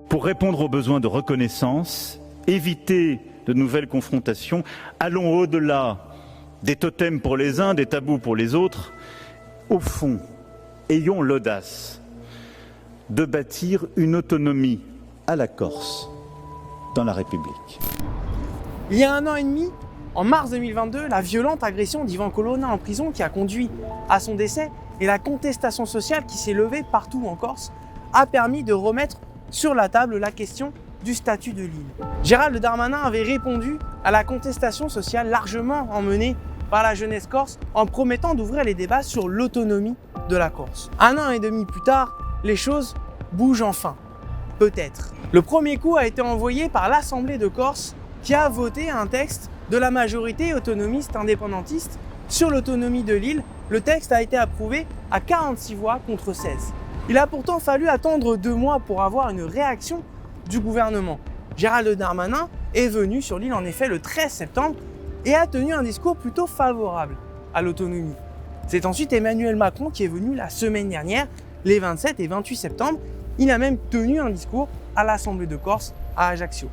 Pour répondre aux besoins de reconnaissance, éviter de nouvelles confrontations, allons au-delà des totems pour les uns, des tabous pour les autres. Au fond, ayons l'audace de bâtir une autonomie à la Corse dans la République. Il y a 1 an et demi, en mars 2022, la violente agression d'Ivan Colonna en prison qui a conduit à son décès et la contestation sociale qui s'est levée partout en Corse a permis de remettre sur la table la question du statut de l'île. Gérald Darmanin avait répondu à la contestation sociale largement emmenée par la jeunesse corse en promettant d'ouvrir les débats sur l'autonomie de la Corse. 1 an et demi plus tard, les choses bougent enfin. Peut-être. Le premier coup a été envoyé par l'Assemblée de Corse qui a voté un texte de la majorité autonomiste indépendantiste sur l'autonomie de l'île. Le texte a été approuvé à 46 voix contre 16. Il a pourtant fallu attendre 2 mois pour avoir une réaction du gouvernement. Gérald Darmanin est venu sur l'île en effet le 13 septembre et a tenu un discours plutôt favorable à l'autonomie. C'est ensuite Emmanuel Macron qui est venu la semaine dernière, les 27 et 28 septembre. Il a même tenu un discours à l'Assemblée de Corse à Ajaccio.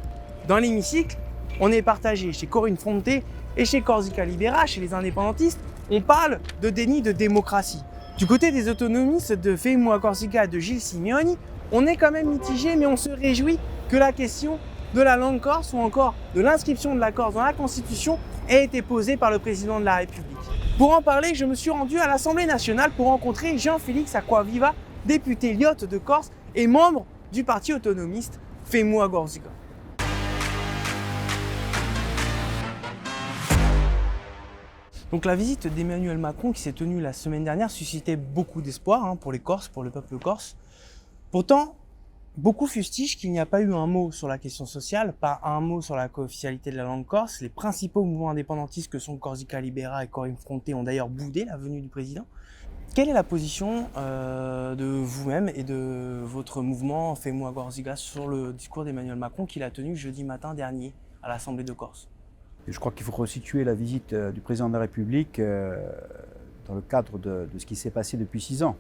Dans l'hémicycle, on est partagé chez Corinne Fronté et chez Corsica Libera, chez les indépendantistes, on parle de déni de démocratie. Du côté des autonomistes de Femua Corsica et de Gilles Simeoni, on est quand même mitigé, mais on se réjouit que la question de la langue corse ou encore de l'inscription de la Corse dans la Constitution ait été posée par le président de la République. Pour en parler, je me suis rendu à l'Assemblée nationale pour rencontrer Jean-Félix Acquaviva, député lyote de Corse et membre du parti autonomiste Femua Corsica. Donc la visite d'Emmanuel Macron qui s'est tenue la semaine dernière suscitait beaucoup d'espoir pour les Corses, pour le peuple corse. Pourtant, beaucoup fustigent qu'il n'y a pas eu un mot sur la question sociale, pas un mot sur la co-officialité de la langue corse. Les principaux mouvements indépendantistes que sont Corsica Libera et Corinne Fronté ont d'ailleurs boudé la venue du président. Quelle est la position de vous-même et de votre mouvement Femua Corsica sur le discours d'Emmanuel Macron qu'il a tenu jeudi matin dernier à l'Assemblée de Corse ? Je crois qu'il faut resituer la visite du président de la République dans le cadre de ce qui s'est passé depuis 6 ans.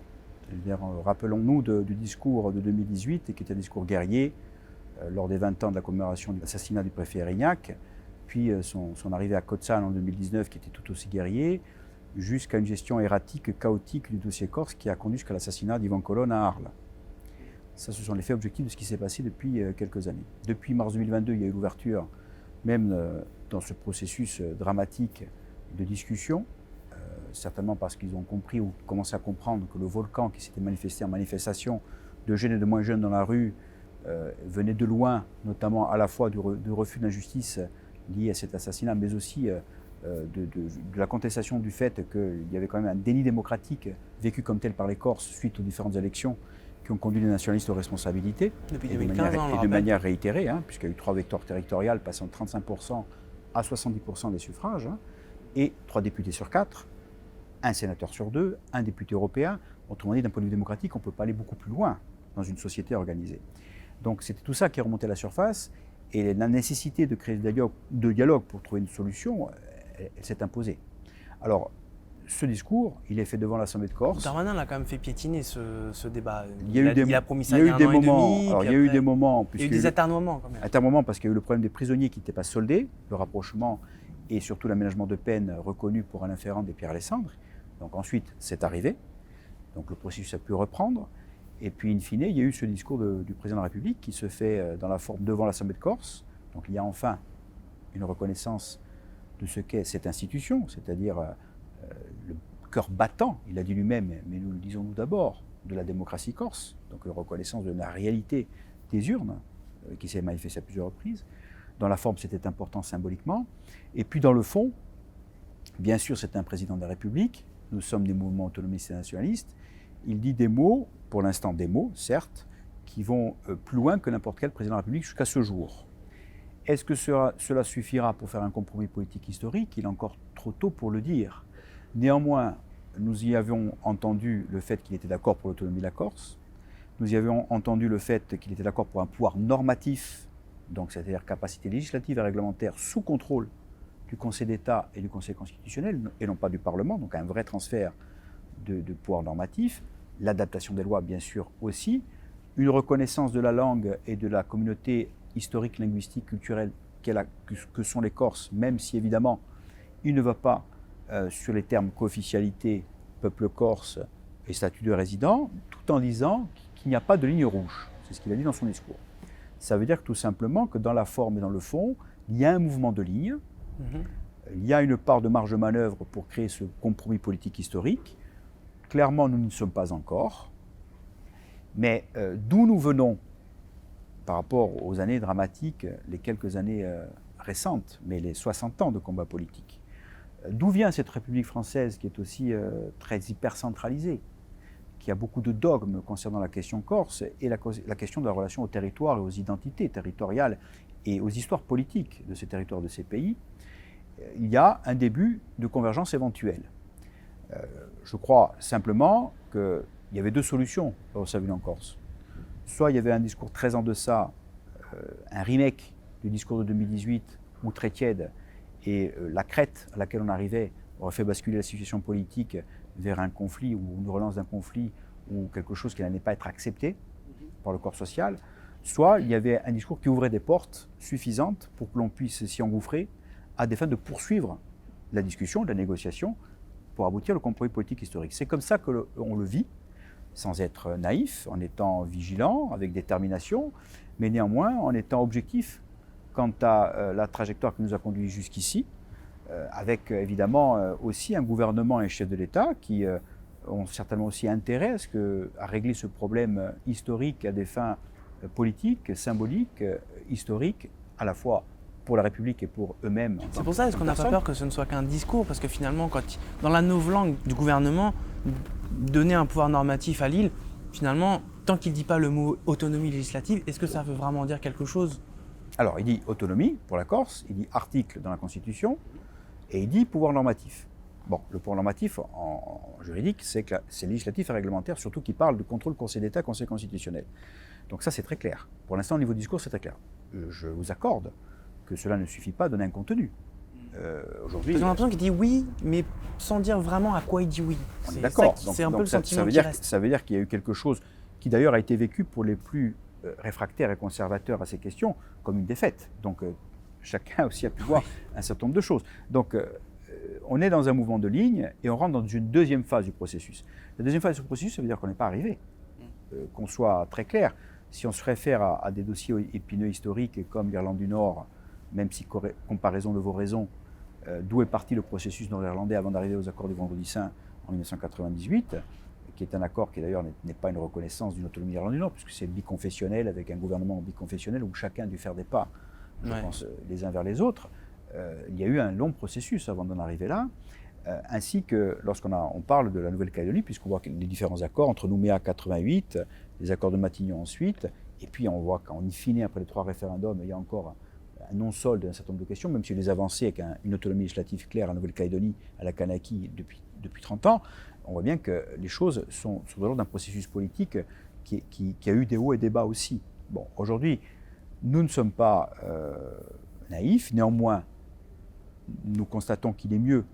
Rappelons-nous du discours de 2018, qui était un discours guerrier lors des 20 ans de la commémoration de l'assassinat du préfet Erignac, puis son arrivée à Kotzal en 2019, qui était tout aussi guerrier, jusqu'à une gestion erratique, chaotique du dossier corse qui a conduit jusqu'à l'assassinat d'Ivan Colonna à Arles. Ça, ce sont les faits objectifs de ce qui s'est passé depuis quelques années. Depuis mars 2022, il y a eu l'ouverture, même dans ce processus dramatique de discussion, certainement parce qu'ils ont compris ou commencé à comprendre que le volcan qui s'était manifesté en manifestation de jeunes et de moins jeunes dans la rue venait de loin, notamment à la fois du refus d'injustice lié à cet assassinat, mais aussi de la contestation du fait qu'il y avait quand même un déni démocratique vécu comme tel par les Corses suite aux différentes élections qui ont conduit les nationalistes aux responsabilités, depuis et 2015, de manière réitérée, puisqu'il y a eu 3 victoires territoriales passant de 35% à 70% des suffrages, et 3 députés sur 4, 1 sénateur sur 2, 1 député européen. Autrement dit, d'un point de vue démocratique, on ne peut pas aller beaucoup plus loin dans une société organisée. Donc c'était tout ça qui est remonté à la surface, et la nécessité de créer de dialogue pour trouver une solution, elle s'est imposée. Alors, ce discours, il est fait devant l'Assemblée de Corse. Darmanin l'a quand même fait piétiner ce débat. Il a promis ça il y a 1 an et demi. Alors, il y a eu des moments. Il y a eu des atermoiements quand même. Atermoiements parce qu'il y a eu le problème des prisonniers qui n'étaient pas soldés, le rapprochement et surtout l'aménagement de peine reconnu pour Alain Ferrand et Pierre Alessandre. Donc ensuite, c'est arrivé. Donc le processus a pu reprendre. Et puis, in fine, il y a eu ce discours du président de la République qui se fait dans la forme devant l'Assemblée de Corse. Donc il y a enfin une reconnaissance de ce qu'est cette institution, c'est-à-dire le cœur battant, il a dit lui-même, mais nous le disons nous d'abord, de la démocratie corse, donc une reconnaissance de la réalité des urnes, qui s'est manifestée à plusieurs reprises. Dans la forme, c'était important symboliquement. Et puis dans le fond, bien sûr, c'est un président de la République, nous sommes des mouvements autonomistes et nationalistes, il dit des mots, pour l'instant des mots, certes, qui vont plus loin que n'importe quel président de la République jusqu'à ce jour. Est-ce que cela suffira pour faire un compromis politique historique ? Il est encore trop tôt pour le dire. Néanmoins, nous y avions entendu le fait qu'il était d'accord pour l'autonomie de la Corse. Nous y avions entendu le fait qu'il était d'accord pour un pouvoir normatif, donc c'est-à-dire capacité législative et réglementaire sous contrôle du Conseil d'État et du Conseil constitutionnel, et non pas du Parlement, donc un vrai transfert de pouvoir normatif. L'adaptation des lois, bien sûr, aussi. une reconnaissance de la langue et de la communauté historique, linguistique, culturelle que sont les Corses, même si évidemment il ne va pas sur les termes co-officialité, peuple corse et statut de résident, tout en disant qu'il n'y a pas de ligne rouge. C'est ce qu'il a dit dans son discours. Ça veut dire tout simplement que dans la forme et dans le fond, il y a un mouvement de ligne, il y a une part de marge de manœuvre pour créer ce compromis politique historique. Clairement, nous n'y sommes pas encore. Mais d'où nous venons par rapport aux années dramatiques, les quelques années récentes, mais les 60 ans de combat politique, d'où vient cette République française qui est aussi très hyper-centralisée, qui a beaucoup de dogmes concernant la question corse et la question de la relation au territoire et aux identités territoriales et aux histoires politiques de ces territoires, de ces pays? Il y a un début de convergence éventuelle. Je crois simplement qu'il y avait deux solutions au Salut en Corse. Soit il y avait un discours très en deçà, un remake du discours de 2018, ou très tiède, et la crête à laquelle on arrivait aurait fait basculer la situation politique vers un conflit ou une relance d'un conflit ou quelque chose qui n'allait pas être accepté par le corps social. Soit il y avait un discours qui ouvrait des portes suffisantes pour que l'on puisse s'y engouffrer à des fins de poursuivre la discussion, la négociation, pour aboutir au compromis politique historique. C'est comme ça qu'on le vit, sans être naïf, en étant vigilant, avec détermination, mais néanmoins en étant objectif quant à la trajectoire qui nous a conduits jusqu'ici, avec évidemment aussi un gouvernement et un chef de l'État qui ont certainement aussi intérêt à régler ce problème historique à des fins politiques, symboliques, historiques, à la fois pour la République et pour eux-mêmes. C'est pour ça, est-ce qu'on n'a pas peur que ce ne soit qu'un discours? Parce que finalement, dans la novlangue du gouvernement, donner un pouvoir normatif à l'île, finalement, tant qu'il ne dit pas le mot autonomie législative, est-ce que ça veut vraiment dire quelque chose? Alors, il dit autonomie pour la Corse, il dit article dans la Constitution, et il dit pouvoir normatif. Bon, le pouvoir normatif en juridique, c'est législatif et réglementaire, surtout qui parle de contrôle Conseil d'État, Conseil constitutionnel. Donc ça, c'est très clair. Pour l'instant, au niveau du discours, c'est très clair. Je vous accorde que cela ne suffit pas à donner un contenu. Aujourd'hui, on a l'impression qu'il dit oui, mais sans dire vraiment à quoi il dit oui. On est d'accord. C'est un peu le sentiment qui reste. Ça veut dire qu'il y a eu quelque chose qui d'ailleurs a été vécu pour les plus réfractaires et conservateurs à ces questions comme une défaite. Donc chacun aussi a pu voir un certain nombre de choses. Donc on est dans un mouvement de ligne et on rentre dans une deuxième phase du processus. La deuxième phase du processus, ça veut dire qu'on n'est pas arrivé. Qu'on soit très clair, si on se réfère à des dossiers épineux historiques comme l'Irlande du Nord, même si comparaison de vos raisons, d'où est parti le processus nord-irlandais avant d'arriver aux accords du Vendredi Saint en 1998, qui est un accord qui d'ailleurs n'est pas une reconnaissance d'une autonomie d'Irlande du Nord, puisque c'est biconfessionnel, avec un gouvernement biconfessionnel où chacun a dû faire des pas, je pense, les uns vers les autres. Il y a eu un long processus avant d'en arriver là, ainsi que lorsqu'on parle de la Nouvelle-Calédonie, puisqu'on voit les différents accords entre Nouméa 88, les accords de Matignon ensuite, et puis on voit qu'en fine, après les 3 référendums, il y a encore un non-solde d'un certain nombre de questions, même si les avancées avec une autonomie législative claire à Nouvelle-Calédonie, à la Kanaki depuis 30 ans, on voit bien que les choses sont de l'ordre d'un processus politique qui a eu des hauts et des bas aussi. Bon, aujourd'hui, nous ne sommes pas naïfs, néanmoins, nous constatons qu'il est mieux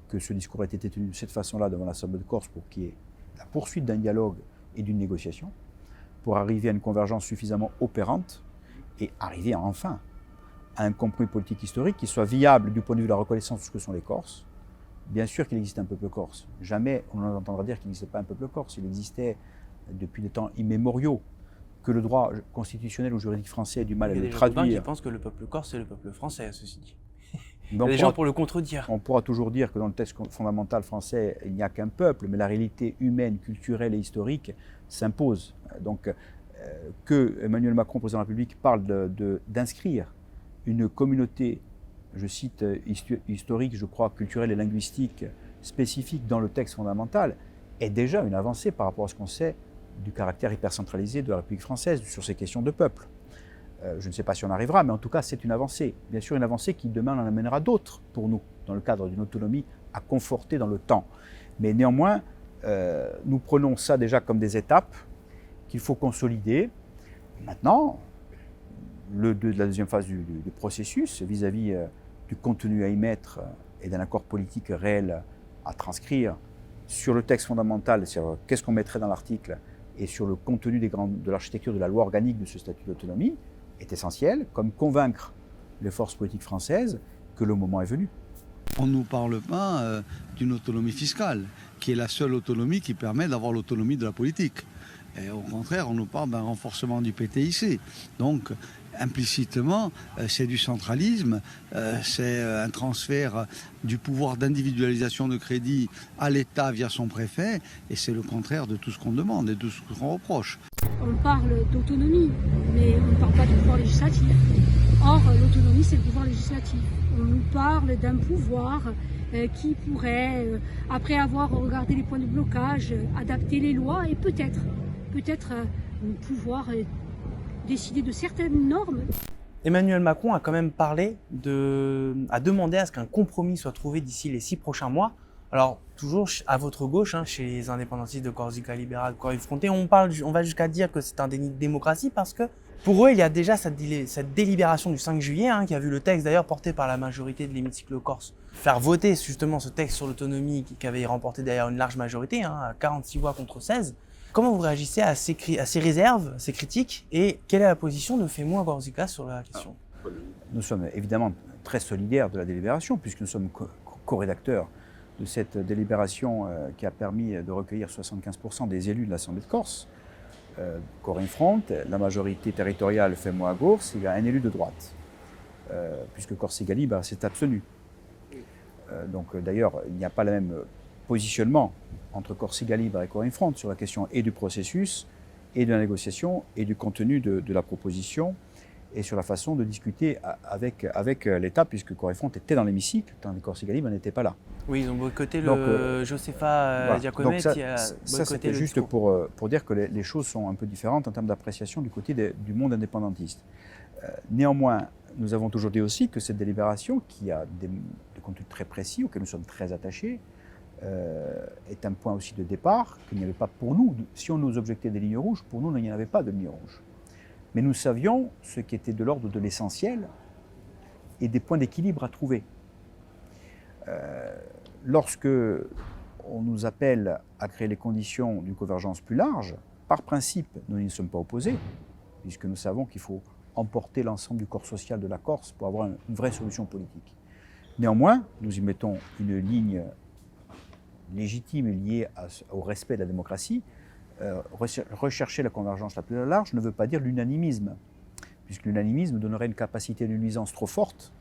que ce discours ait été tenu de cette façon-là devant l'Assemblée de Corse pour qu'il y ait la poursuite d'un dialogue et d'une négociation, pour arriver à une convergence suffisamment opérante et arriver enfin à un compromis politique historique qui soit viable du point de vue de la reconnaissance de ce que sont les Corses. Bien sûr qu'il existe un peuple corse. Jamais on entendra dire qu'il n'existait pas un peuple corse. Il existait depuis des temps immémoriaux. Que le droit constitutionnel ou juridique français ait du mal à le traduire. Il y a des gens qui pensent que le peuple corse, c'est le peuple français, ceci dit. Il y a des gens pour le contredire. On pourra toujours dire que dans le texte fondamental français, il n'y a qu'un peuple, mais la réalité humaine, culturelle et historique s'impose. Donc, que Emmanuel Macron, président de la République, parle d'inscrire une communauté, je cite, historique, je crois, culturelle et linguistique spécifique dans le texte fondamental, est déjà une avancée par rapport à ce qu'on sait du caractère hypercentralisé de la République française sur ces questions de peuple. Je ne sais pas si on arrivera, mais en tout cas, c'est une avancée. Bien sûr, une avancée qui demain en amènera d'autres pour nous, dans le cadre d'une autonomie à conforter dans le temps. Mais néanmoins, nous prenons ça déjà comme des étapes qu'il faut consolider. Maintenant, la deuxième phase du processus, vis-à-vis du contenu à y mettre et d'un accord politique réel à transcrire sur le texte fondamental, sur qu'est-ce qu'on mettrait dans l'article et sur le contenu de l'architecture de la loi organique de ce statut d'autonomie est essentiel, comme convaincre les forces politiques françaises que le moment est venu. On ne nous parle pas d'une autonomie fiscale, qui est la seule autonomie qui permet d'avoir l'autonomie de la politique. Et au contraire, on nous parle d'un renforcement du PTIC. Donc, implicitement, c'est du centralisme, c'est un transfert du pouvoir d'individualisation de crédit à l'État via son préfet, et c'est le contraire de tout ce qu'on demande et de tout ce qu'on reproche. On parle d'autonomie, mais on ne parle pas du pouvoir législatif. Or, l'autonomie, c'est le pouvoir législatif. On nous parle d'un pouvoir qui pourrait, après avoir regardé les points de blocage, adapter les lois et peut-être pouvoir décider de certaines normes. Emmanuel Macron a quand même a demandé à ce qu'un compromis soit trouvé d'ici les 6 prochains mois. Alors, toujours à votre gauche, chez les indépendantistes de Corsica Libérale, Corriere-Fronte, on va jusqu'à dire que c'est un déni de démocratie parce que pour eux, il y a déjà cette délibération du 5 juillet, qui a vu le texte d'ailleurs porté par la majorité de l'hémicycle corse faire voter justement ce texte sur l'autonomie qui avait remporté d'ailleurs une large majorité, à 46 voix contre 16. Comment vous réagissez à ces réserves, ces critiques, et quelle est la position de FEMO à Corsica sur la question? Nous sommes évidemment très solidaires de la délibération, puisque nous sommes co-rédacteurs de cette délibération qui a permis de recueillir 75% des élus de l'Assemblée de Corse. Corriere-Fronte, la majorité territoriale FEMO à Gours, il y a un élu de droite, puisque Corsica Libérale s'est abstenu. Donc d'ailleurs, il n'y a pas le même positionnement entre Corsica Libérale et Corriere-Fronte sur la question et du processus, et de la négociation, et du contenu de la proposition, et sur la façon de discuter avec l'État, puisque Corriere-Fronte était dans l'hémicycle, tandis que Corsica Libérale n'était pas là. Oui, ils ont boycotté Donc, Josefa Diacomet qui a boycotté ça, c'était le juste discours. pour dire que les choses sont un peu différentes en termes d'appréciation du côté du monde indépendantiste. Néanmoins, nous avons toujours dit aussi que cette délibération, qui a des contenus très précis, auxquels nous sommes très attachés, est un point aussi de départ qu'il n'y avait pas pour nous. Si on nous objectait des lignes rouges, pour nous, il n'y en avait pas de lignes rouges. Mais nous savions ce qui était de l'ordre de l'essentiel et des points d'équilibre à trouver. Lorsque on nous appelle à créer les conditions d'une convergence plus large, par principe, nous n'y sommes pas opposés, puisque nous savons qu'il faut emporter l'ensemble du corps social de la Corse pour avoir une vraie solution politique. Néanmoins, nous y mettons une ligne légitime et liée au respect de la démocratie. Rechercher la convergence la plus large ne veut pas dire l'unanimisme, puisque l'unanimisme donnerait une capacité de nuisance trop forte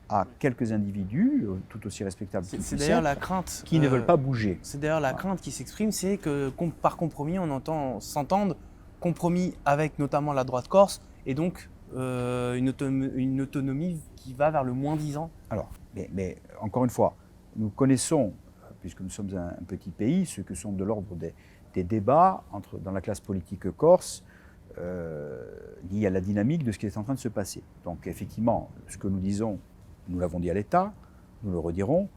à quelques individus, tout aussi respectables C'est d'ailleurs la crainte qui ne veulent pas bouger. C'est d'ailleurs la crainte qui s'exprime, c'est que par compromis, on s'entende compromis avec notamment la droite corse, et donc une autonomie qui va vers le moins-disant. Alors, mais encore une fois, nous connaissons, puisque nous sommes un petit pays, ce que sont de l'ordre des débats dans la classe politique corse liés à la dynamique de ce qui est en train de se passer. Donc effectivement, ce que nous disons, nous l'avons dit à l'État, nous le redirons.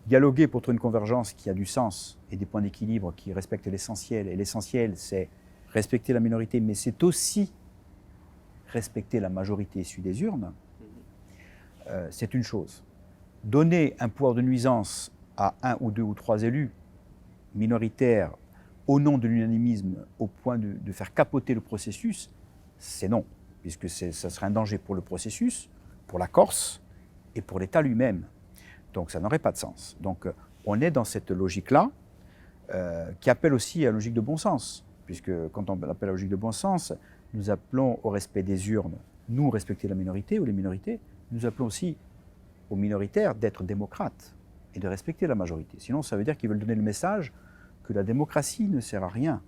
Dialoguer pour trouver une convergence qui a du sens et des points d'équilibre qui respectent l'essentiel. Et l'essentiel, c'est respecter la minorité, mais c'est aussi respecter la majorité issue des urnes. C'est une chose. Donner un pouvoir de nuisance à 1 ou 2 ou 3 élus minoritaires au nom de l'unanimisme, au point de faire capoter le processus, c'est non, puisque ça serait un danger pour le processus, pour la Corse et pour l'État lui-même. Donc ça n'aurait pas de sens. Donc on est dans cette logique-là, qui appelle aussi à la logique de bon sens, puisque quand on appelle à la logique de bon sens, nous appelons au respect des urnes, nous respecter la minorité ou les minorités, nous appelons aussi aux minoritaires d'être démocrates et de respecter la majorité. Sinon ça veut dire qu'ils veulent donner le message que la démocratie ne sert à rien,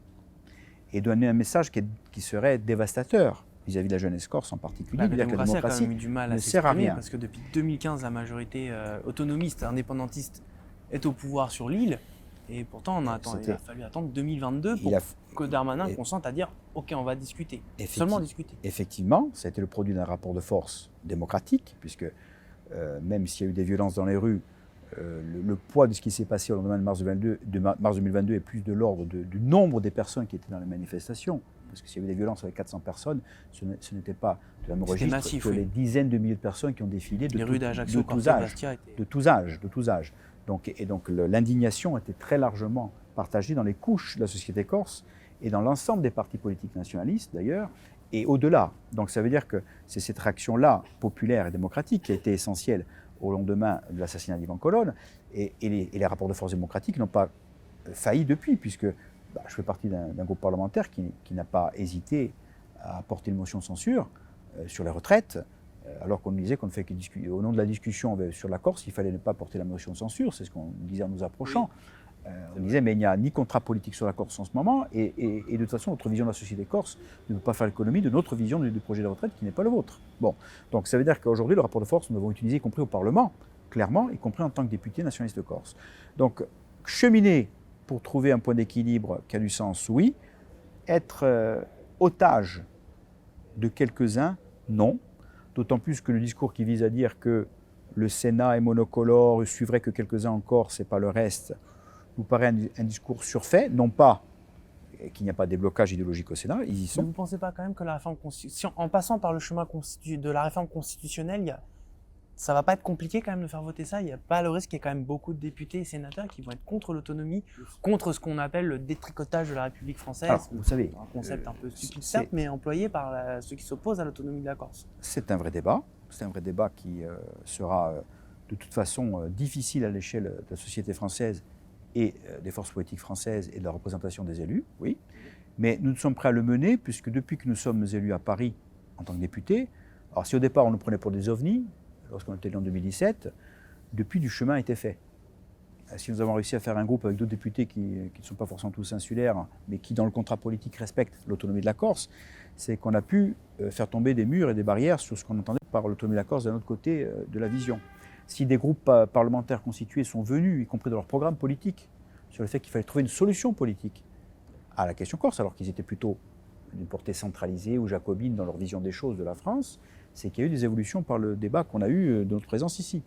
et donner un message qui serait dévastateur vis-à-vis de la jeunesse corse en particulier. La dire que la démocratie a démocratie quand même eu du mal ne à sert à s'exprimer, rien. parce que depuis 2015, la majorité autonomiste, indépendantiste, est au pouvoir sur l'île, et pourtant il a fallu attendre 2022 pour que Darmanin consente à dire « Ok, on va discuter », seulement discuter. Effectivement, ça a été le produit d'un rapport de force démocratique, puisque même s'il y a eu des violences dans les rues, le poids de ce qui s'est passé au lendemain de mars 2022 est plus de l'ordre du nombre des personnes qui étaient dans les manifestations. Parce que s'il y avait des violences avec 400 personnes, ce n'était pas de la même registre massif, que oui. les dizaines de milliers de personnes qui ont défilé Les rues d'Ajaccio, Bastia étaient... de tous âges. Donc l'indignation était très largement partagée dans les couches de la société corse, et dans l'ensemble des partis politiques nationalistes d'ailleurs, et au-delà. Donc ça veut dire que c'est cette réaction-là, populaire et démocratique, qui a été essentielle au lendemain de l'assassinat d'Ivan Colonne, et les rapports de force démocratiques n'ont pas failli depuis, puisque je fais partie d'un groupe parlementaire qui n'a pas hésité à porter une motion de censure sur les retraites, alors qu'on nous disait qu'on ne fait qu'au nom de la discussion sur la Corse, il fallait ne pas porter la motion de censure, c'est ce qu'on disait en nous approchant. Oui. On disait, mais il n'y a ni contrat politique sur la Corse en ce moment, et de toute façon, notre vision de la société corse ne peut pas faire l'économie de notre vision du projet de retraite qui n'est pas le vôtre. Bon, donc ça veut dire qu'aujourd'hui, le rapport de force, nous l'avons utilisé, y compris au Parlement, clairement, y compris en tant que député nationaliste corse. Donc, cheminer pour trouver un point d'équilibre qui a du sens, oui. Être otage de quelques-uns, non. D'autant plus que le discours qui vise à dire que le Sénat est monocolore, il suivrait que quelques-uns en Corse et pas le reste, nous paraît un discours surfait, non pas qu'il n'y a pas de déblocage idéologique au Sénat, ils y sont. Mais vous ne pensez pas quand même que la réforme constitutionnelle, en passant par le chemin de la réforme constitutionnelle, ça va pas être compliqué quand même de faire voter ça? Il n'y a pas le risque qu'il y ait quand même beaucoup de députés et sénateurs qui vont être contre l'autonomie, contre ce qu'on appelle le détricotage de la République française. Alors, vous savez, un concept un peu stupide certes, mais employé par ceux qui s'opposent à l'autonomie de la Corse. C'est un vrai débat. C'est un vrai débat qui sera de toute façon difficile à l'échelle de la société française et des forces politiques françaises et de la représentation des élus, oui. Mais nous sommes prêts à le mener puisque depuis que nous sommes élus à Paris en tant que députés, alors si au départ on nous prenait pour des ovnis, lorsqu'on était élu en 2017, depuis du chemin a été fait. Si nous avons réussi à faire un groupe avec d'autres députés qui ne sont pas forcément tous insulaires, mais qui dans le contrat politique respectent l'autonomie de la Corse, c'est qu'on a pu faire tomber des murs et des barrières sur ce qu'on entendait par l'autonomie de la Corse d'un autre côté de la vision. Si des groupes parlementaires constitués sont venus, y compris dans leur programme politique, sur le fait qu'il fallait trouver une solution politique à la question corse, alors qu'ils étaient plutôt d'une portée centralisée ou jacobine dans leur vision des choses de la France, c'est qu'il y a eu des évolutions par le débat qu'on a eu de notre présence ici.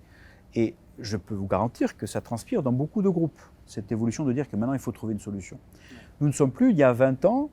Et je peux vous garantir que ça transpire dans beaucoup de groupes, cette évolution de dire que maintenant il faut trouver une solution. Nous ne sommes plus, il y a 20 ans,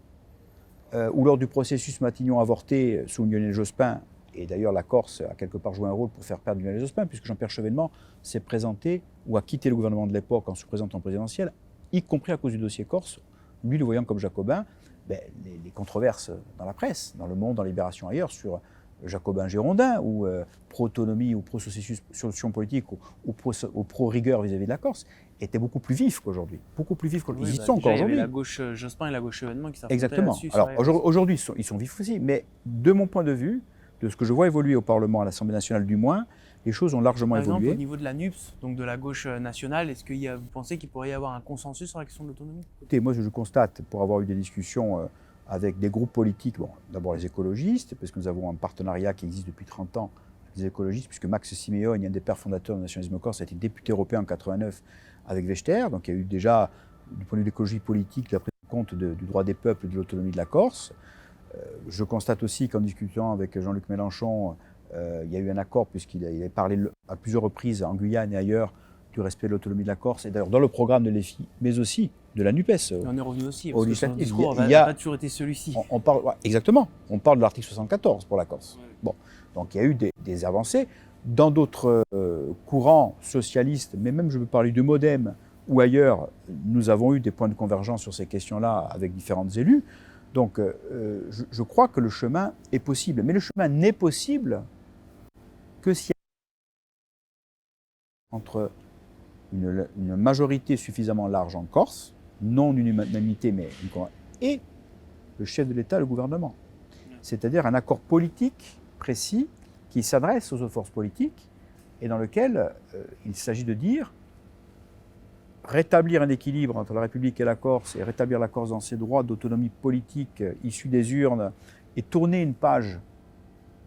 où lors du processus Matignon avorté sous Lionel Jospin, et d'ailleurs la Corse a quelque part joué un rôle pour faire perdre Lionel Jospin, puisque Jean-Pierre Chevènement s'est présenté ou a quitté le gouvernement de l'époque en se présentant présidentiel, y compris à cause du dossier Corse, lui le voyant comme jacobin, les controverses dans la presse, dans Le Monde, dans Libération ailleurs, sur jacobin girondin, ou pro-autonomie ou pro-processus solution politique ou pro-rigueur vis-à-vis de la Corse, étaient beaucoup plus vifs qu'aujourd'hui. Beaucoup plus vifs qu'aujourd'hui. Ils y sont encore aujourd'hui. Il y avait la gauche Jospin et la gauche Chevènement qui s'affrontaient. Exactement. Là-dessus. Alors aujourd'hui, ils sont vifs aussi, mais de mon point de vue, de ce que je vois évoluer au Parlement, à l'Assemblée nationale du moins, les choses ont largement évolué. Par exemple, au niveau de la NUPS, donc de la gauche nationale, est-ce que vous pensez qu'il pourrait y avoir un consensus sur la question de l'autonomie? Écoutez, moi je constate, pour avoir eu des discussions avec des groupes politiques, bon, d'abord les écologistes, parce que nous avons un partenariat qui existe depuis 30 ans avec les écologistes, puisque Max Simeone, un des pères fondateurs du nationalisme corse, a été député européen en 89 avec Wechter, donc il y a eu déjà, du point de vue de l'écologie politique, la prise en compte du droit des peuples et de l'autonomie de la Corse. Je constate aussi qu'en discutant avec Jean-Luc Mélenchon, il y a eu un accord, puisqu'il a parlé à plusieurs reprises en Guyane et ailleurs du respect de l'autonomie de la Corse, et d'ailleurs dans le programme de l'EFI, mais aussi de la NUPES. On est revenu aussi, au parce que son législatif. discours n'a pas toujours été celui-ci. On parle, exactement, on parle de l'article 74 pour la Corse. Ouais. Bon, donc il y a eu des avancées. Dans d'autres courants socialistes, mais même je veux parler du MoDem ou ailleurs, nous avons eu des points de convergence sur ces questions-là avec différents élus. Donc je crois que le chemin est possible. Mais le chemin n'est possible que s'il y a entre une majorité suffisamment large en Corse, non une unanimité, mais et le chef de l'État, le gouvernement. C'est-à-dire un accord politique précis qui s'adresse aux autres forces politiques et dans lequel il s'agit de dire rétablir un équilibre entre la République et la Corse et rétablir la Corse dans ses droits d'autonomie politique issus des urnes et tourner une page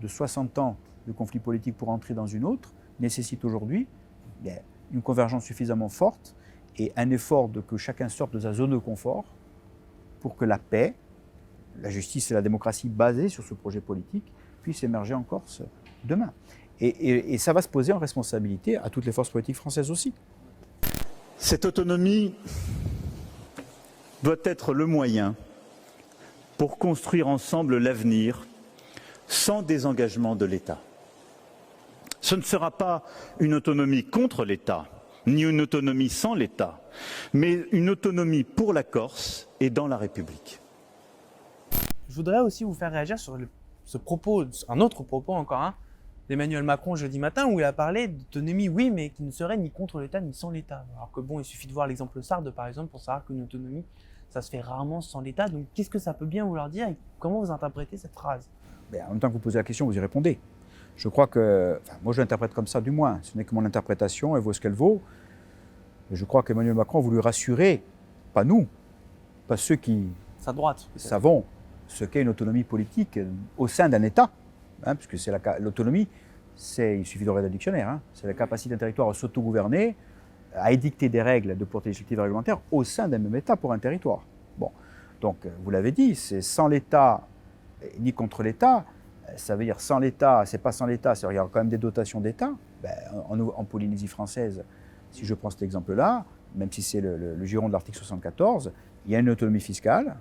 de 60 ans de conflit politique pour entrer dans une autre nécessite aujourd'hui une convergence suffisamment forte et un effort de que chacun sorte de sa zone de confort pour que la paix, la justice et la démocratie basées sur ce projet politique puissent émerger en Corse demain. Et ça va se poser en responsabilité à toutes les forces politiques françaises aussi. Cette autonomie doit être le moyen pour construire ensemble l'avenir sans désengagement de l'État. Ce ne sera pas une autonomie contre l'État, ni une autonomie sans l'État, mais une autonomie pour la Corse et dans la République. Je voudrais aussi vous faire réagir sur ce propos, un autre propos encore, d'Emmanuel Macron jeudi matin, où il a parlé d'autonomie, oui, mais qui ne serait ni contre l'État ni sans l'État. Alors que bon, il suffit de voir l'exemple Sarde, par exemple, pour savoir qu'une autonomie, ça se fait rarement sans l'État. Donc qu'est-ce que ça peut bien vouloir dire et comment vous interprétez cette phrase? En même temps que vous posez la question, vous y répondez. Je crois que, moi je l'interprète comme ça du moins, ce n'est que mon interprétation, elle vaut ce qu'elle vaut. Je crois qu'Emmanuel Macron a voulu rassurer, pas nous, pas ceux qui Sa droite. savons ce qu'est une autonomie politique au sein d'un État, puisque c'est l'autonomie, il suffit de regarder le dictionnaire, c'est la capacité d'un territoire à s'autogouverner, à édicter des règles de portée législative et réglementaire au sein d'un même État pour un territoire. Bon, donc vous l'avez dit, c'est sans l'État ni contre l'État. Ça veut dire sans l'État, c'est pas sans l'État, c'est-à-dire qu'il y a quand même des dotations d'État. En Polynésie française, si je prends cet exemple-là, même si c'est le giron de l'article 74, il y a une autonomie fiscale,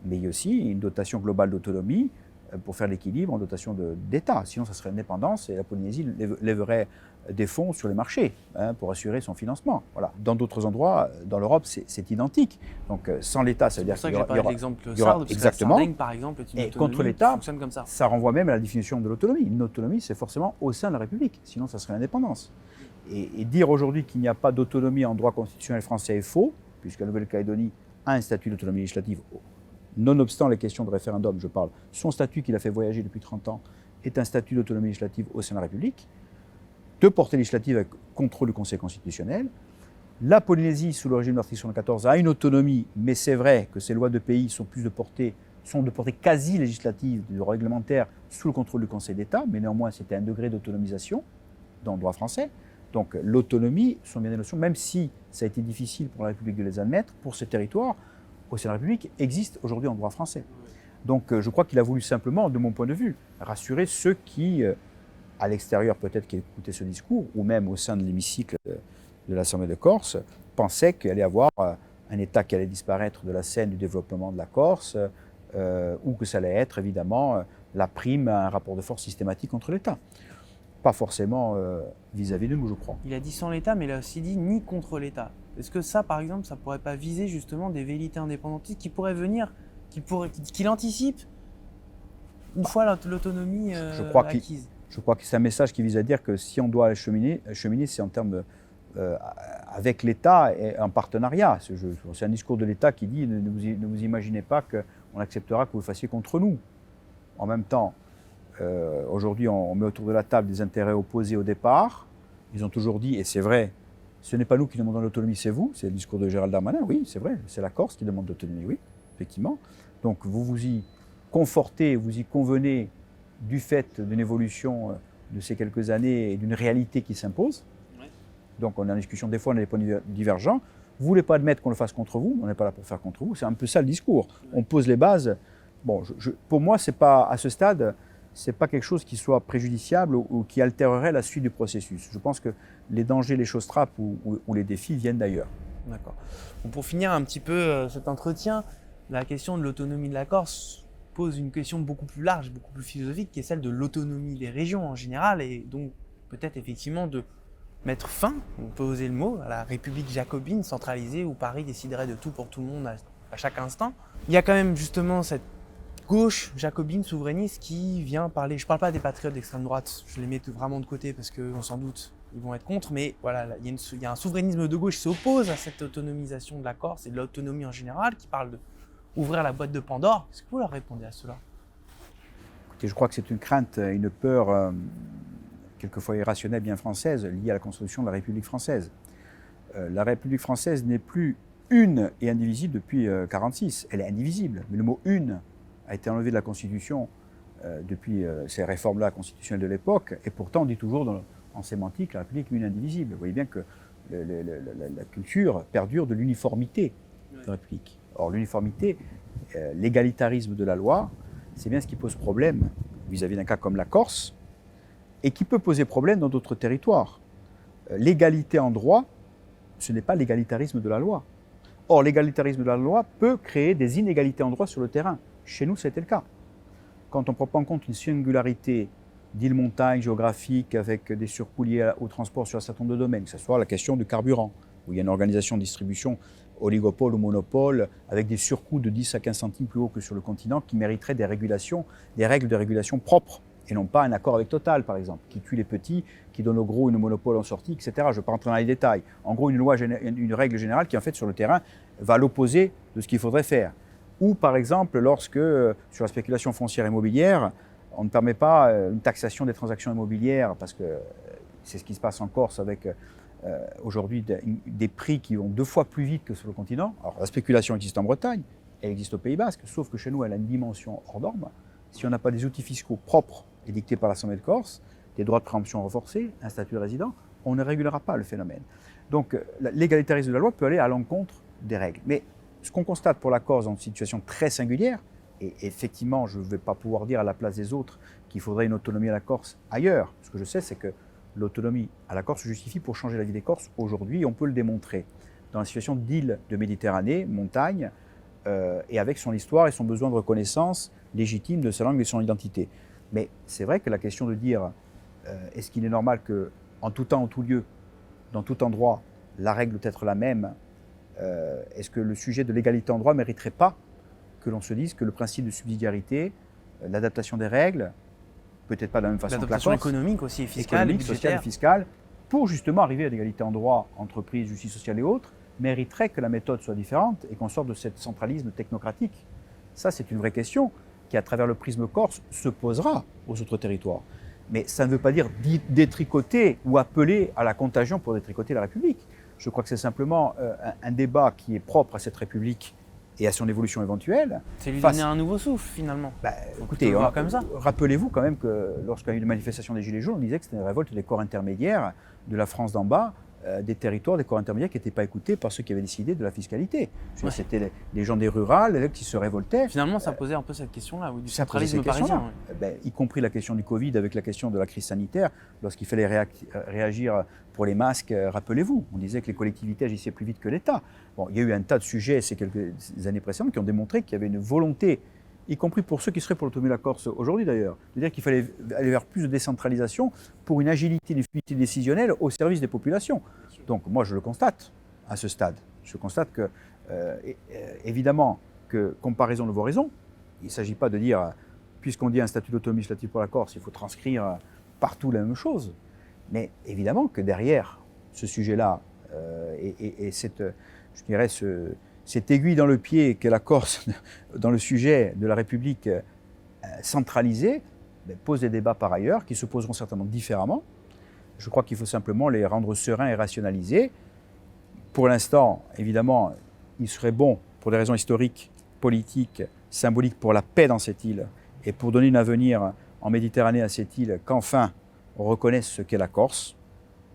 mais il y a aussi une dotation globale d'autonomie pour faire l'équilibre en dotation d'État. Sinon, ça serait une dépendance et la Polynésie lèverait des fonds sur les marchés pour assurer son financement. Voilà. Dans d'autres endroits, dans l'Europe, c'est identique. Donc, sans l'État, ça veut dire qu'il y aura... C'est pour ça que j'ai parlé de l'exemple Sarde, parce exactement. Que la Sardaigne, par exemple, est une et autonomie contre l'État, qui fonctionne comme ça. Ça renvoie même à la définition de l'autonomie. Une autonomie, c'est forcément au sein de la République. Sinon, ça serait l'indépendance. Et dire aujourd'hui qu'il n'y a pas d'autonomie en droit constitutionnel français est faux, puisque la Nouvelle-Calédonie a un statut d'autonomie législative. Nonobstant les questions de référendum, je parle, son statut qu'il a fait voyager depuis 30 ans est un statut d'autonomie législative au sein de la République, de portée législative avec contrôle du Conseil constitutionnel. La Polynésie, sous le régime de l'article 74, a une autonomie, mais c'est vrai que ces lois de pays sont de portée quasi législative, réglementaire, sous le contrôle du Conseil d'État, mais néanmoins c'était un degré d'autonomisation dans le droit français. Donc l'autonomie sont bien des notions, même si ça a été difficile pour la République de les admettre, pour ce territoire, au sein de la République, existe aujourd'hui en droit français. Donc je crois qu'il a voulu simplement, de mon point de vue, rassurer ceux qui, à l'extérieur peut-être qui écoutaient ce discours, ou même au sein de l'hémicycle de l'Assemblée de Corse, pensaient qu'il allait y avoir un État qui allait disparaître de la scène du développement de la Corse, ou que ça allait être évidemment la prime à un rapport de force systématique contre l'État. Pas forcément vis-à-vis de nous, je crois. Il a dit sans l'État, mais il a aussi dit ni contre l'État. Est-ce que ça, par exemple, ça pourrait pas viser justement des velléités indépendantistes qui pourraient venir, qui l'anticipent une fois l'autonomie acquise? Je crois que c'est un message qui vise à dire que si on doit cheminer c'est en termes avec l'État et en partenariat. C'est un discours de l'État qui dit ne vous imaginez pas qu'on acceptera que vous le fassiez contre nous. En même temps, aujourd'hui, on met autour de la table des intérêts opposés au départ. Ils ont toujours dit, et c'est vrai, ce n'est pas nous qui demandons l'autonomie, c'est vous. C'est le discours de Gérald Darmanin, oui, c'est vrai. C'est la Corse qui demande l'autonomie, oui, effectivement. Donc vous vous y confortez, vous y convenez du fait d'une évolution de ces quelques années et d'une réalité qui s'impose. Oui. Donc on est en discussion, des fois on a des points divergents. Vous ne voulez pas admettre qu'on le fasse contre vous, on n'est pas là pour faire contre vous. C'est un peu ça le discours. Oui. On pose les bases. Bon, pour moi, c'est pas, à ce stade, ce n'est pas quelque chose qui soit préjudiciable ou qui altérerait la suite du processus. Je pense que les dangers, les choses trappes ou les défis viennent d'ailleurs. D'accord. Bon, pour finir un petit peu cet entretien, la question de l'autonomie de la Corse pose une question beaucoup plus large, beaucoup plus philosophique, qui est celle de l'autonomie des régions en général, et donc peut-être effectivement de mettre fin, on peut oser le mot, à la République jacobine centralisée où Paris déciderait de tout pour tout le monde à chaque instant. Il y a quand même justement cette gauche jacobine souverainiste qui vient parler, je ne parle pas des patriotes d'extrême droite, je les mets vraiment de côté parce qu'on s'en doute, ils vont être contre, mais voilà, il y a un souverainisme de gauche qui s'oppose à cette autonomisation de la Corse et de l'autonomie en général, qui parle d'ouvrir la boîte de Pandore. Est-ce que vous leur répondez à cela? Écoutez, je crois que c'est une crainte, une peur quelquefois irrationnelle, bien française, liée à la construction de la République française. La République française n'est plus une et indivisible depuis 1946, elle est indivisible, mais le mot « une » a été enlevé de la Constitution depuis ces réformes-là constitutionnelles de l'époque, et pourtant on dit toujours en sémantique la République une indivisible. Vous voyez bien que la culture perdure de l'uniformité de la République. Or l'uniformité, l'égalitarisme de la loi, c'est bien ce qui pose problème vis-à-vis d'un cas comme la Corse, et qui peut poser problème dans d'autres territoires. L'égalité en droit, ce n'est pas l'égalitarisme de la loi. Or l'égalitarisme de la loi peut créer des inégalités en droit sur le terrain. Chez nous, c'était le cas. Quand on ne prend pas en compte une singularité d'île-montagne géographique avec des surcoûts liés au transport sur un certain nombre de domaines, que ce soit la question du carburant, où il y a une organisation de distribution oligopole ou monopole, avec des surcoûts de 10 à 15 centimes plus haut que sur le continent, qui mériteraient des règles de régulation propres, et non pas un accord avec Total, par exemple, qui tue les petits, qui donne aux gros une monopole en sortie, etc. Je ne vais pas rentrer dans les détails. En gros, une règle générale qui, en fait, sur le terrain, va à l'opposé de ce qu'il faudrait faire. Ou, par exemple, lorsque, sur la spéculation foncière immobilière, on ne permet pas une taxation des transactions immobilières, parce que c'est ce qui se passe en Corse avec aujourd'hui des prix qui vont 2 fois plus vite que sur le continent. Alors, la spéculation existe en Bretagne, elle existe au Pays Basque, sauf que chez nous, elle a une dimension hors norme. Si on n'a pas des outils fiscaux propres et dictés par l'Assemblée de Corse, des droits de préemption renforcés, un statut de résident, on ne régulera pas le phénomène. Donc, l'égalitarisme de la loi peut aller à l'encontre des règles. Mais ce qu'on constate pour la Corse dans une situation très singulière, et effectivement, je ne vais pas pouvoir dire à la place des autres qu'il faudrait une autonomie à la Corse ailleurs. Ce que je sais, c'est que l'autonomie à la Corse se justifie pour changer la vie des Corses aujourd'hui, et on peut le démontrer dans la situation d'île de Méditerranée, montagne, et avec son histoire et son besoin de reconnaissance légitime de sa langue et de son identité. Mais c'est vrai que la question de dire est-ce qu'il est normal qu'en tout temps, en tout lieu, dans tout endroit, la règle doit être la même, est-ce que le sujet de l'égalité en droit ne mériterait pas que l'on se dise que le principe de subsidiarité, l'adaptation des règles, peut-être pas de la même façon que la Corse, l'adaptation économique aussi, et fiscale, et sociale et budgétaire. fiscale, pour justement arriver à l'égalité en droit, entreprises, justice sociale et autres, mériterait que la méthode soit différente et qu'on sorte de ce centralisme technocratique. Ça, c'est une vraie question qui, à travers le prisme corse, se posera aux autres territoires. Mais ça ne veut pas dire détricoter ou appeler à la contagion pour détricoter la République. Je crois que c'est simplement un débat qui est propre à cette République et à son évolution éventuelle. C'est lui donner un nouveau souffle, finalement. Écoutez, comme ça. Rappelez-vous quand même que lorsqu'il y a eu une manifestation des Gilets jaunes, on disait que c'était une révolte des corps intermédiaires de la France d'en bas, des territoires, des corps intermédiaires qui n'étaient pas écoutés par ceux qui avaient décidé de la fiscalité. Ouais. C'était les gens des rurales qui se révoltaient. Finalement, ça posait un peu cette question-là, oui, du Ça posait centralisme ces questions-là. parisien. Y compris la question du Covid avec la question de la crise sanitaire, lorsqu'il fallait réagir pour les masques, rappelez-vous, on disait que les collectivités agissaient plus vite que l'État. Bon, il y a eu un tas de sujets ces quelques années précédentes qui ont démontré qu'il y avait une volonté, y compris pour ceux qui seraient pour l'autonomie de la Corse aujourd'hui d'ailleurs, de dire qu'il fallait aller vers plus de décentralisation pour une agilité, une fluidité décisionnelle au service des populations. Donc moi je le constate à ce stade. Je constate que, évidemment, que comparaison ne vaut raison. Il ne s'agit pas de dire, puisqu'on dit un statut d'autonomie législative pour la Corse, il faut transcrire partout la même chose. Mais évidemment que derrière ce sujet-là et cette, je dirais, cette aiguille dans le pied qu'est la Corse dans le sujet de la République centralisée, pose des débats par ailleurs qui se poseront certainement différemment. Je crois qu'il faut simplement les rendre sereins et rationalisés. Pour l'instant, évidemment, il serait bon, pour des raisons historiques, politiques, symboliques, pour la paix dans cette île et pour donner un avenir en Méditerranée à cette île, qu'enfin on reconnaisse ce qu'est la Corse,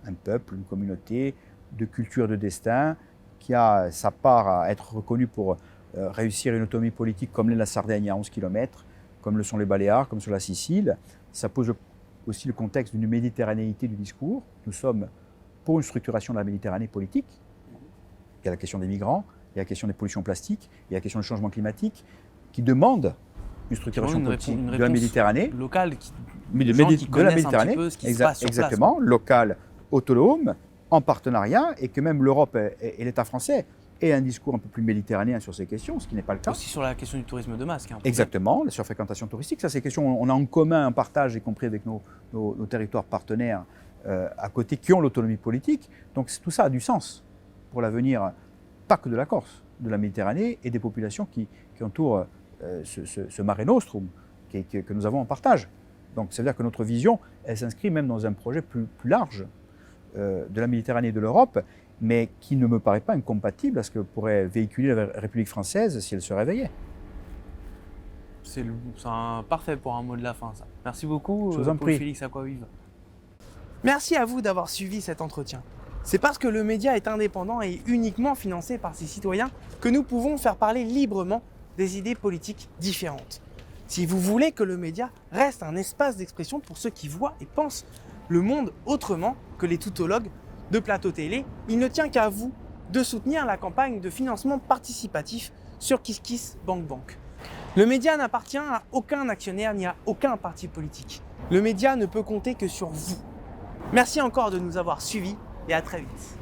un peuple, une communauté de culture, de destin, qui a sa part à être reconnue pour réussir une autonomie politique comme l'est la Sardaigne à 11 km, comme le sont les Baléares, comme sur la Sicile. Ça pose aussi le contexte d'une méditerranéité du discours. Nous sommes pour une structuration de la Méditerranée politique. Il y a la question des migrants, il y a la question des pollutions plastiques, il y a la question du changement climatique, qui demande une structuration politique de la Méditerranée. Locale, de la Méditerranée, un petit peu ce qui se passe sur exactement, place, locale, autonome, en partenariat, et que même l'Europe et l'État français aient un discours un peu plus méditerranéen sur ces questions, ce qui n'est pas le cas. Aussi sur la question du tourisme de masse. Exactement, la surfréquentation touristique, ça c'est des questions on a en commun, un partage, y compris avec nos territoires partenaires à côté, qui ont l'autonomie politique. Donc tout ça a du sens pour l'avenir, pas que de la Corse, de la Méditerranée et des populations qui entourent ce Mare Nostrum que nous avons en partage. Donc ça veut dire que notre vision, elle s'inscrit même dans un projet plus large de la Méditerranée et de l'Europe, mais qui ne me paraît pas incompatible à ce que pourrait véhiculer la République française si elle se réveillait. C'est parfait pour un mot de la fin, ça. Merci beaucoup, Je vous en prie. Félix Aquavive. Merci à vous d'avoir suivi cet entretien. C'est parce que le média est indépendant et uniquement financé par ses citoyens que nous pouvons faire parler librement des idées politiques différentes. Si vous voulez que le média reste un espace d'expression pour ceux qui voient et pensent le monde autrement que les toutologues de plateau télé, il ne tient qu'à vous de soutenir la campagne de financement participatif sur KissKissBankBank. Le média n'appartient à aucun actionnaire ni à aucun parti politique. Le média ne peut compter que sur vous. Merci encore de nous avoir suivis et à très vite.